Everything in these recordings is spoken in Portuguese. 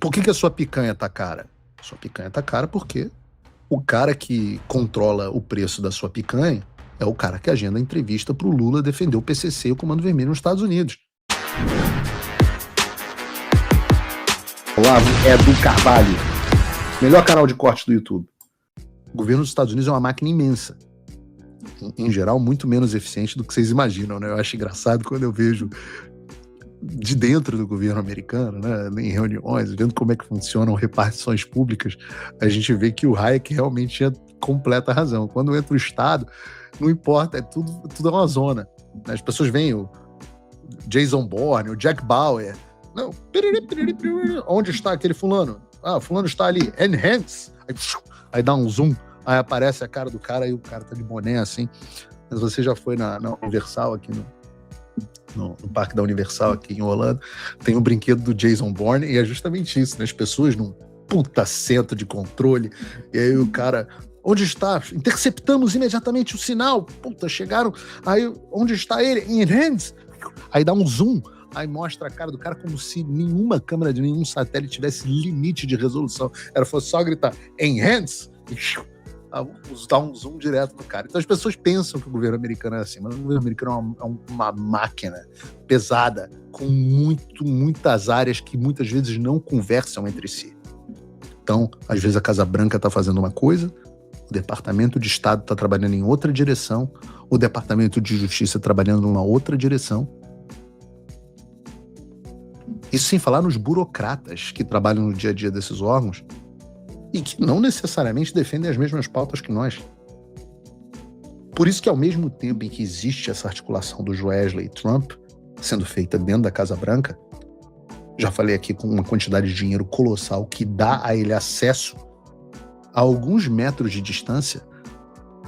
Por que a sua picanha tá cara? Sua picanha tá cara porque o cara que controla o preço da sua picanha é o cara que agenda a entrevista pro Lula defender o PCC e o Comando Vermelho nos Estados Unidos. Olá, é do Carvalho. Melhor canal de corte do YouTube. O governo dos Estados Unidos é uma máquina imensa. Em geral, muito menos eficiente do que vocês imaginam, né? Eu acho engraçado quando eu vejo de dentro do governo americano, né, em reuniões, vendo como é que funcionam repartições públicas, a gente vê que o Hayek realmente tinha completa razão. Quando entra o Estado, não importa, tudo é uma zona. As pessoas veem o Jason Bourne, o Jack Bauer. Não, onde está aquele fulano? Ah, o fulano está ali, enhance. Aí dá um zoom, aí aparece a cara do cara e o cara tá de boné assim. Mas você já foi na Universal aqui no Parque da Universal aqui em Orlando, tem um brinquedo do Jason Bourne e é justamente isso, né? As pessoas num puta centro de controle e aí o cara, onde está? Interceptamos imediatamente o sinal, puta, chegaram, aí onde está ele? Enhance. Aí dá um zoom, aí mostra a cara do cara como se nenhuma câmera de nenhum satélite tivesse limite de resolução, era fosse só gritar enhance e dar um zoom direto no cara. Então as pessoas pensam que o governo americano é assim, mas o governo americano é uma máquina pesada, com muitas áreas que muitas vezes não conversam entre si. Então, às vezes a Casa Branca está fazendo uma coisa, o Departamento de Estado está trabalhando em outra direção, o Departamento de Justiça trabalhando numa outra direção. Isso sem falar nos burocratas que trabalham no dia a dia desses órgãos, e que não necessariamente defendem as mesmas pautas que nós. Por isso que ao mesmo tempo em que existe essa articulação do Wesley e Trump sendo feita dentro da Casa Branca, já falei aqui com uma quantidade de dinheiro colossal que dá a ele acesso a alguns metros de distância,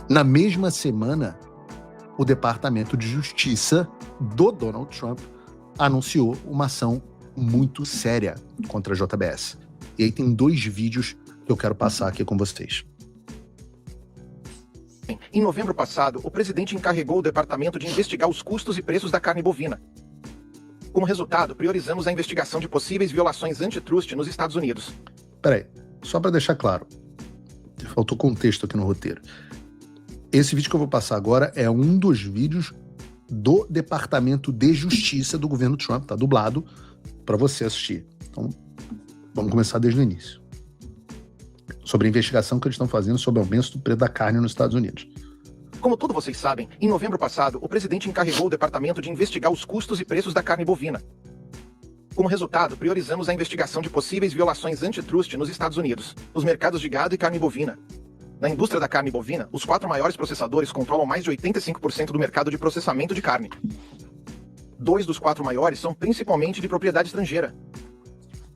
na mesma semana o Departamento de Justiça do Donald Trump anunciou uma ação muito séria contra a JBS. E aí tem 2 vídeos que eu quero passar aqui com vocês. Em novembro passado, o presidente encarregou o departamento de investigar os custos e preços da carne bovina. Como resultado, priorizamos a investigação de possíveis violações antitrust nos Estados Unidos. Peraí, só para deixar claro, faltou contexto aqui no roteiro. Esse vídeo que eu vou passar agora é um dos vídeos do Departamento de Justiça do governo Trump, tá dublado para você assistir. Então, vamos começar desde o início. Sobre a investigação que eles estão fazendo sobre o aumento do preço da carne nos Estados Unidos. Como todos vocês sabem, em novembro passado, o presidente encarregou o departamento de investigar os custos e preços da carne bovina. Como resultado, priorizamos a investigação de possíveis violações antitrust nos Estados Unidos, nos mercados de gado e carne bovina. Na indústria da carne bovina, os 4 maiores processadores controlam mais de 85% do mercado de processamento de carne. 2 dos 4 maiores são principalmente de propriedade estrangeira.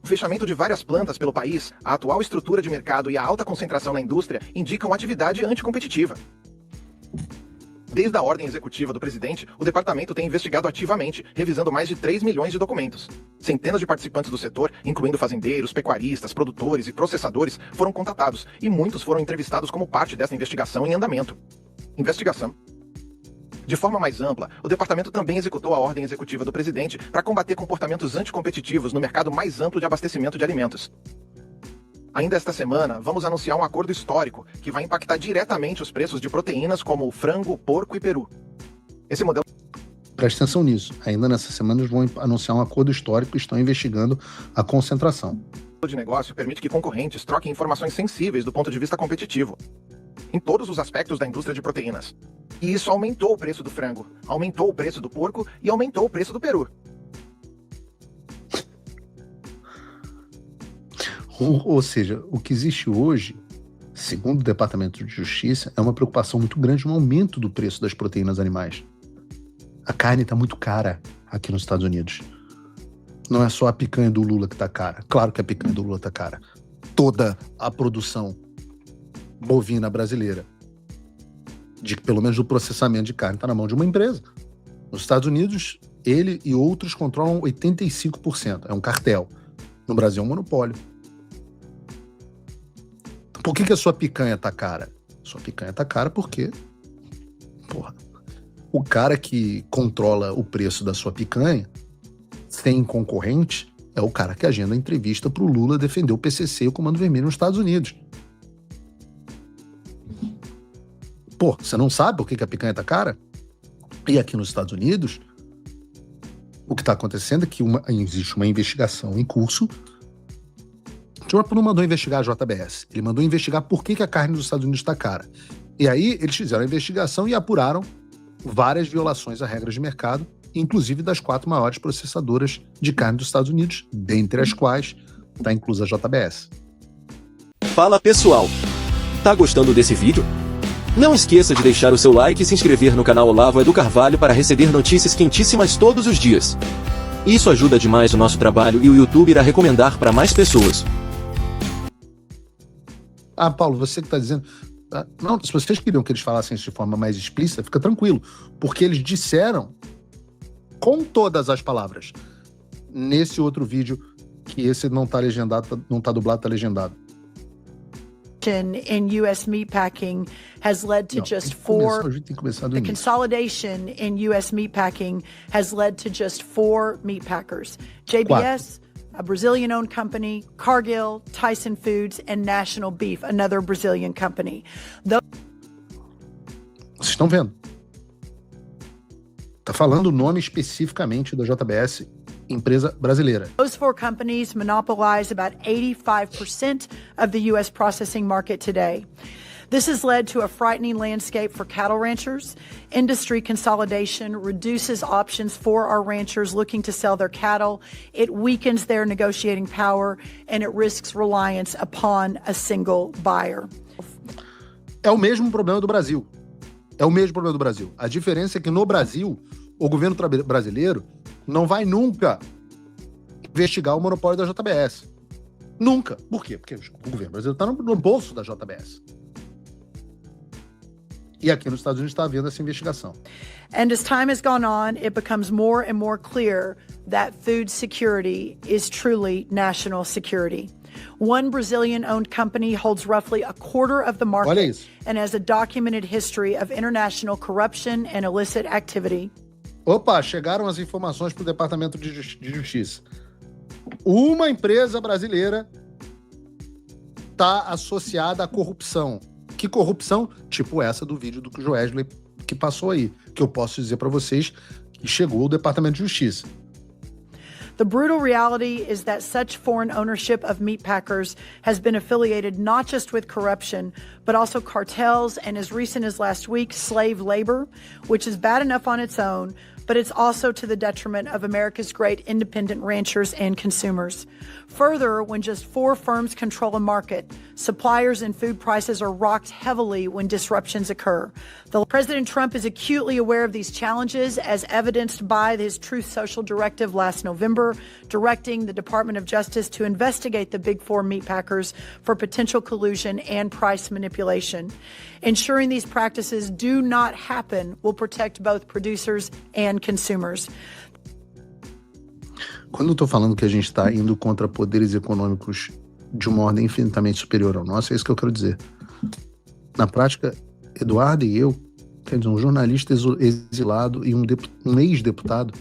O fechamento de várias plantas pelo país, a atual estrutura de mercado e a alta concentração na indústria indicam atividade anticompetitiva. Desde a ordem executiva do presidente, o departamento tem investigado ativamente, revisando mais de 3 milhões de documentos. Centenas de participantes do setor, incluindo fazendeiros, pecuaristas, produtores e processadores, foram contatados e muitos foram entrevistados como parte dessa investigação em andamento. Investigação. De forma mais ampla, o departamento também executou a ordem executiva do presidente para combater comportamentos anticompetitivos no mercado mais amplo de abastecimento de alimentos. Ainda esta semana, vamos anunciar um acordo histórico que vai impactar diretamente os preços de proteínas como frango, porco e peru. Esse modelo... Preste atenção nisso. Ainda nessa semana eles vão anunciar um acordo histórico e estão investigando a concentração. O de negócio permite que concorrentes troquem informações sensíveis do ponto de vista competitivo, em todos os aspectos da indústria de proteínas. E isso aumentou o preço do frango, aumentou o preço do porco e aumentou o preço do peru. Ou seja, o que existe hoje, segundo o Departamento de Justiça, é uma preocupação muito grande no aumento do preço das proteínas animais. A carne está muito cara aqui nos Estados Unidos. Não é só a picanha do Lula que está cara. Claro que a picanha do Lula está cara. Toda a produção bovina brasileira, pelo menos do processamento de carne, está na mão de uma empresa. Nos Estados Unidos, ele e outros controlam 85%. É um cartel. No Brasil é um monopólio. Por que a sua picanha tá cara? Sua picanha tá cara porque, o cara que controla o preço da sua picanha tem concorrente é o cara que agenda a entrevista pro Lula defender o PCC e o Comando Vermelho nos Estados Unidos. Pô, você não sabe por que a picanha tá cara? E aqui nos Estados Unidos, o que está acontecendo é que existe uma investigação em curso. O Trump não mandou investigar a JBS, ele mandou investigar por que a carne dos Estados Unidos está cara. E aí eles fizeram a investigação e apuraram várias violações a regras de mercado, inclusive das 4 maiores processadoras de carne dos Estados Unidos, dentre as quais está inclusa a JBS. Fala pessoal, tá gostando desse vídeo? Não esqueça de deixar o seu like e se inscrever no canal Olavo Edu Carvalho para receber notícias quentíssimas todos os dias. Isso ajuda demais o nosso trabalho e o YouTube irá recomendar para mais pessoas. Ah, Paulo, você que está dizendo... Não, se vocês queriam que eles falassem isso de forma mais explícita, fica tranquilo, porque eles disseram com todas as palavras nesse outro vídeo, que esse não tá legendado, não tá dublado, tá legendado. In U.S. meatpacking has led to just four. The consolidation in U.S. meatpacking has led to just 4 meatpackers: JBS, a Brazilian-owned company; Cargill, Tyson Foods, and National Beef, another Brazilian company. Vocês estão vendo? Tá falando o nome especificamente da JBS, empresa brasileira. Those 4 companies monopolize about 85% of the U.S. processing market today. This has led to a frightening landscape for cattle ranchers. Industry consolidation reduces options for our ranchers looking to sell their cattle. It weakens their negotiating power, and it risks reliance upon a single buyer. É o mesmo problema do Brasil. É o mesmo problema do Brasil. A diferença é que no Brasil, o governo brasileiro não vai nunca investigar o monopólio da JBS. Nunca. Por quê? Porque o governo brasileiro está no bolso da JBS. E aqui nos Estados Unidos está havendo essa investigação. And as time has gone on, it becomes more and more clear that food security is truly national security. One Brazilian-owned company holds roughly a quarter of the market and has a documented history of international corruption and illicit activity. Opa, chegaram as informações para o Departamento de Justiça. Uma empresa brasileira está associada à corrupção. Que corrupção? Tipo essa do vídeo do Joesley que passou aí, que eu posso dizer para vocês que chegou ao Departamento de Justiça. The brutal reality is that such foreign ownership of meatpackers has been affiliated not just with corruption, but also cartels and, as recent as last week, slave labor, which is bad enough on its own, but it's also to the detriment of America's great independent ranchers and consumers. Further, when just 4 firms control a market, suppliers and food prices are rocked heavily when disruptions occur. President Trump is acutely aware of these challenges, as evidenced by his Truth Social directive last November, directing the Department of Justice to investigate the Big 4 meatpackers for potential collusion and price manipulation. Ensuring these practices do not happen will protect both producers and consumers. Quando eu estou falando que a gente está indo contra poderes econômicos de uma ordem infinitamente superior ao nosso, é isso que eu quero dizer. Na prática, Eduardo e eu, quer dizer, um jornalista exilado e um ex-deputado,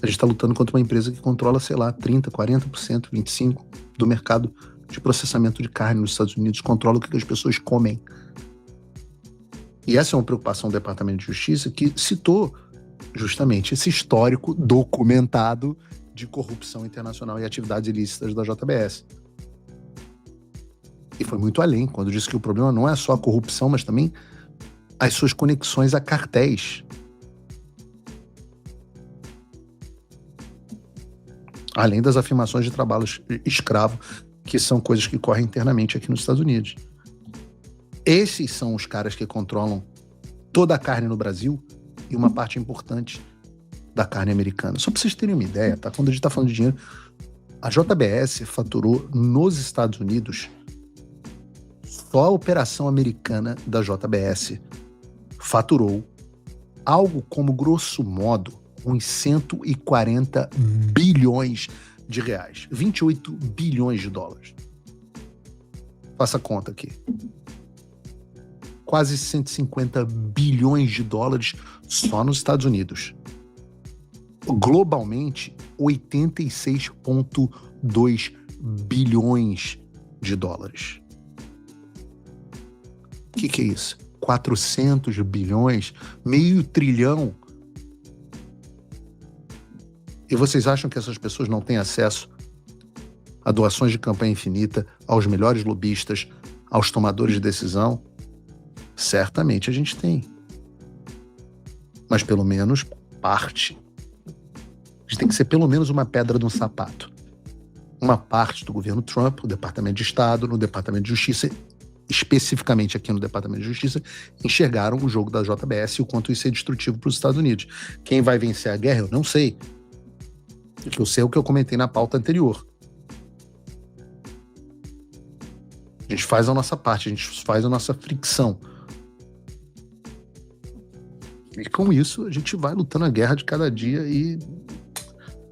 a gente está lutando contra uma empresa que controla, sei lá, 30%, 40%, 25% do mercado de processamento de carne nos Estados Unidos, controla o que as pessoas comem. E essa é uma preocupação do Departamento de Justiça, que citou justamente esse histórico documentado de corrupção internacional e atividades ilícitas da JBS. E foi muito além, quando disse que o problema não é só a corrupção, mas também as suas conexões a cartéis. Além das afirmações de trabalho escravo, que são coisas que correm internamente aqui nos Estados Unidos. Esses são os caras que controlam toda a carne no Brasil e uma parte importante da carne americana. Só para vocês terem uma ideia, tá? Quando a gente está falando de dinheiro, a JBS faturou nos Estados Unidos, só a operação americana da JBS faturou algo como, grosso modo, uns 140 bilhões de reais. 28 bilhões de dólares. Faça a conta aqui. Quase 150 bilhões de dólares só nos Estados Unidos. Globalmente, 86,2 bilhões de dólares. O que é isso? 400 bilhões, meio trilhão. E vocês acham que essas pessoas não têm acesso a doações de campanha infinita, aos melhores lobistas, aos tomadores de decisão? Certamente a gente tem. Mas pelo menos parte. A gente tem que ser pelo menos uma pedra no sapato. Uma parte do governo Trump, o Departamento de Estado, no Departamento de Justiça, especificamente aqui no Departamento de Justiça, enxergaram o jogo da JBS e o quanto isso é destrutivo para os Estados Unidos. Quem vai vencer a guerra, eu não sei. O que eu sei é o que eu comentei na pauta anterior. A gente faz a nossa parte, a gente faz a nossa fricção. E com isso, a gente vai lutando a guerra de cada dia e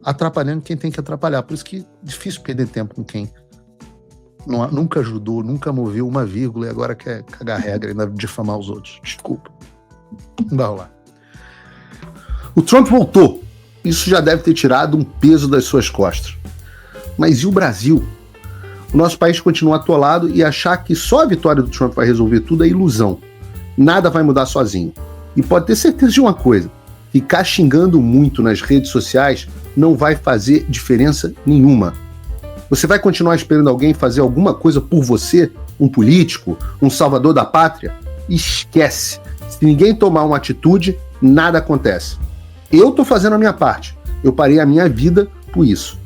atrapalhando quem tem que atrapalhar. Por isso que é difícil perder tempo com quem nunca ajudou, nunca moveu uma vírgula e agora quer cagar regra e ainda difamar os outros. Desculpa. Não vai rolar. O Trump voltou. Isso já deve ter tirado um peso das suas costas. Mas e o Brasil? O nosso país continua atolado e achar que só a vitória do Trump vai resolver tudo é ilusão. Nada vai mudar sozinho. E pode ter certeza de uma coisa: ficar xingando muito nas redes sociais não vai fazer diferença nenhuma. Você vai continuar esperando alguém fazer alguma coisa por você? Um político? Um salvador da pátria? Esquece. Se ninguém tomar uma atitude, nada acontece. Eu tô fazendo a minha parte. Eu parei a minha vida por isso.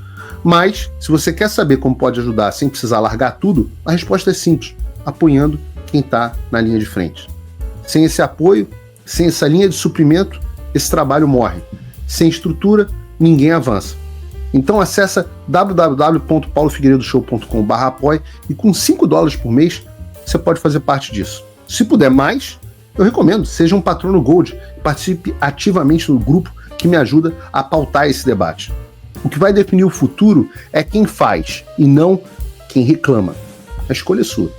Mas, se você quer saber como pode ajudar sem precisar largar tudo, a resposta é simples: apoiando quem está na linha de frente. Sem esse apoio, sem essa linha de suprimento, esse trabalho morre. Sem estrutura, ninguém avança. Então acessa www.paulofigueiredoshow.com/apoie e com $5 por mês você pode fazer parte disso. Se puder mais, eu recomendo, seja um patrono Gold e participe ativamente no grupo que me ajuda a pautar esse debate. O que vai definir o futuro é quem faz e não quem reclama. A escolha é sua.